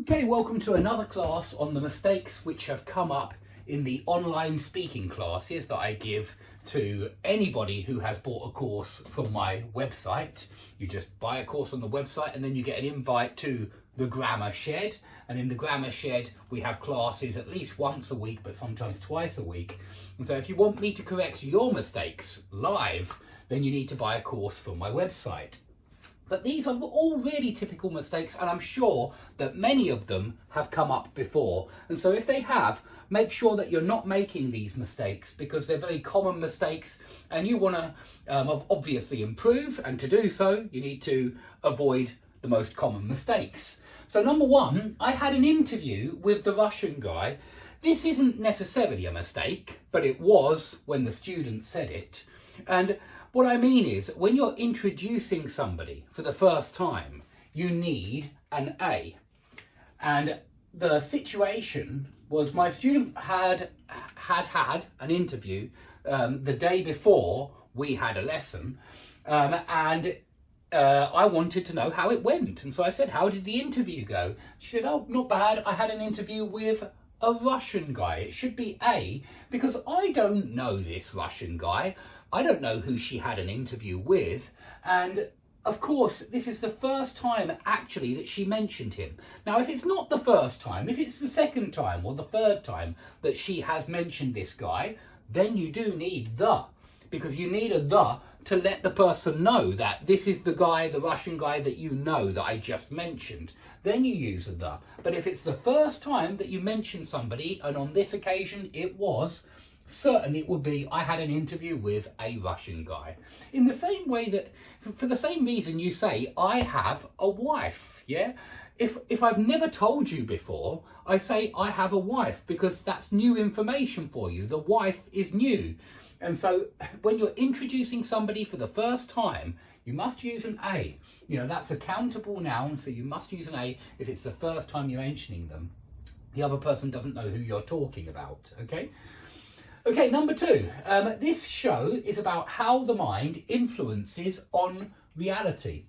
Okay, welcome to another class on the mistakes which have come up in the online speaking classes that I give to anybody who has bought a course from my website. You just buy a course on the website and then you get an invite to the Grammar Shed. And in the Grammar Shed, we have classes at least once a week, but sometimes twice a week. And so if you want me to correct your mistakes live, then you need to buy a course from my website. But these are all really typical mistakes, and I'm sure that many of them have come up before. And so if they have, make sure that you're not making these mistakes, because they're very common mistakes and you want to obviously improve. And to do so, you need to avoid the most common mistakes. So number one, I had an interview with the Russian guy. This isn't necessarily a mistake, but it was when the student said it. And what I mean is, when you're introducing somebody for the first time, you need an A. And the situation was, my student had an interview the day before we had a lesson, and I wanted to know how it went. And so I said, how did the interview go? She said, oh, not bad. I had an interview with a Russian guy. It should be A, because I don't know this Russian guy. I don't know who she had an interview with. And of course, this is the first time actually that she mentioned him. Now, if it's not the first time, if it's the second time or the third time that she has mentioned this guy, then you do need the, because you need a the to let the person know that this is the guy, the Russian guy that you know that I just mentioned. Then you use a the. But if it's the first time that you mention somebody, and on this occasion it was, certainly it would be, I had an interview with a Russian guy. In the same way that, for the same reason you say, I have a wife, yeah? If I've never told you before, I say I have a wife, because that's new information for you. The wife is new. And so when you're introducing somebody for the first time, you must use an A. You know, that's a countable noun, so you must use an A if it's the first time you're mentioning them. The other person doesn't know who you're talking about, okay? Okay, number two, this show is about how the mind influences on reality.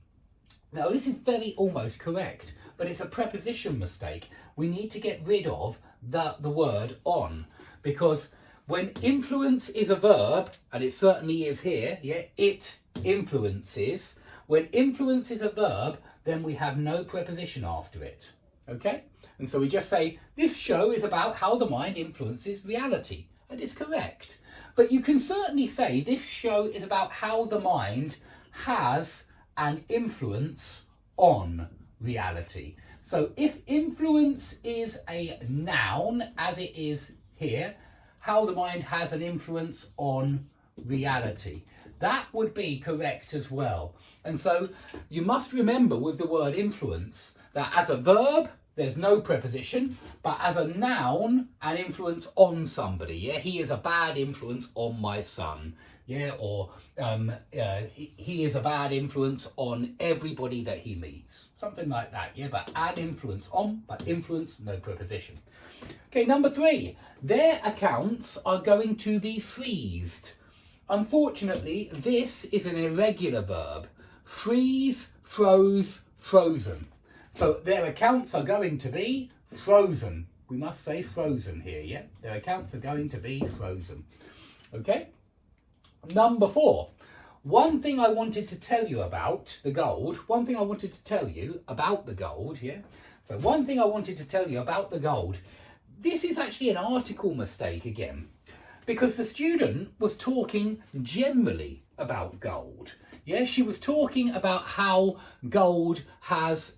Now, this is very almost correct, but it's a preposition mistake. We need to get rid of the word on, because when influence is a verb, and it certainly is here, yeah, it influences. When influence is a verb, then we have no preposition after it, okay? And so we just say, this show is about how the mind influences reality. And it's correct. But you can certainly say this show is about how the mind has an influence on reality. So if influence is a noun, as it is here, how the mind has an influence on reality, that would be correct as well. And so you must remember with the word influence that as a verb, there's no preposition, but as a noun, an influence on somebody. Yeah, he is a bad influence on my son. Yeah, or he is a bad influence on everybody that he meets. Something like that. Yeah, but an influence on, but influence, no preposition. Okay, number three, their accounts are going to be freezed. Unfortunately, this is an irregular verb. Freeze, froze, frozen. So their accounts are going to be frozen. We must say frozen here, yeah? Their accounts are going to be frozen. Okay? Number four. One thing I wanted to tell you about the gold. One thing I wanted to tell you about the gold, yeah? So one thing I wanted to tell you about the gold. This is actually an article mistake again, because the student was talking generally about gold. Yeah, she was talking about how gold has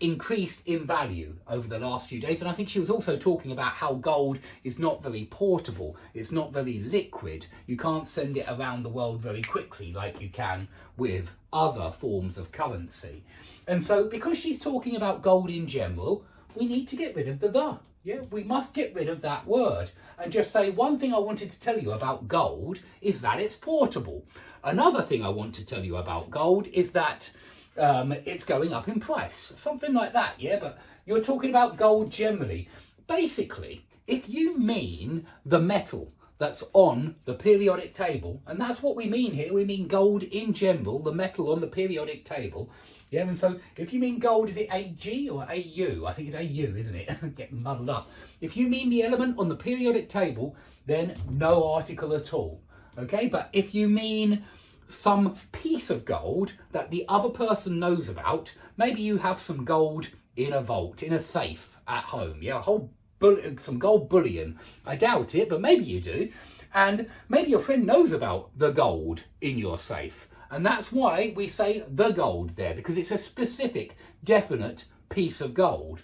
increased in value over the last few days. And I think she was also talking about how gold is not very portable. It's not very liquid. You can't send it around the world very quickly like you can with other forms of currency. And so because she's talking about gold in general, we need to get rid of the. Yeah, we must get rid of that word and just say, one thing I wanted to tell you about gold is that it's portable. Another thing I want to tell you about gold is that it's going up in price, something like that. Yeah, but you're talking about gold generally. Basically, if you mean the metal, that's on the periodic table, and that's what we mean here. We mean gold in general, the metal on the periodic table. Yeah, and so if you mean gold, is it AG or AU? I think it's AU, isn't it? Getting muddled up. If you mean the element on the periodic table, then no article at all. Okay, but if you mean some piece of gold that the other person knows about, maybe you have some gold in a vault, in a safe at home, yeah, some gold bullion. I doubt it, but maybe you do. And maybe your friend knows about the gold in your safe. And that's why we say the gold there, because it's a specific, definite piece of gold.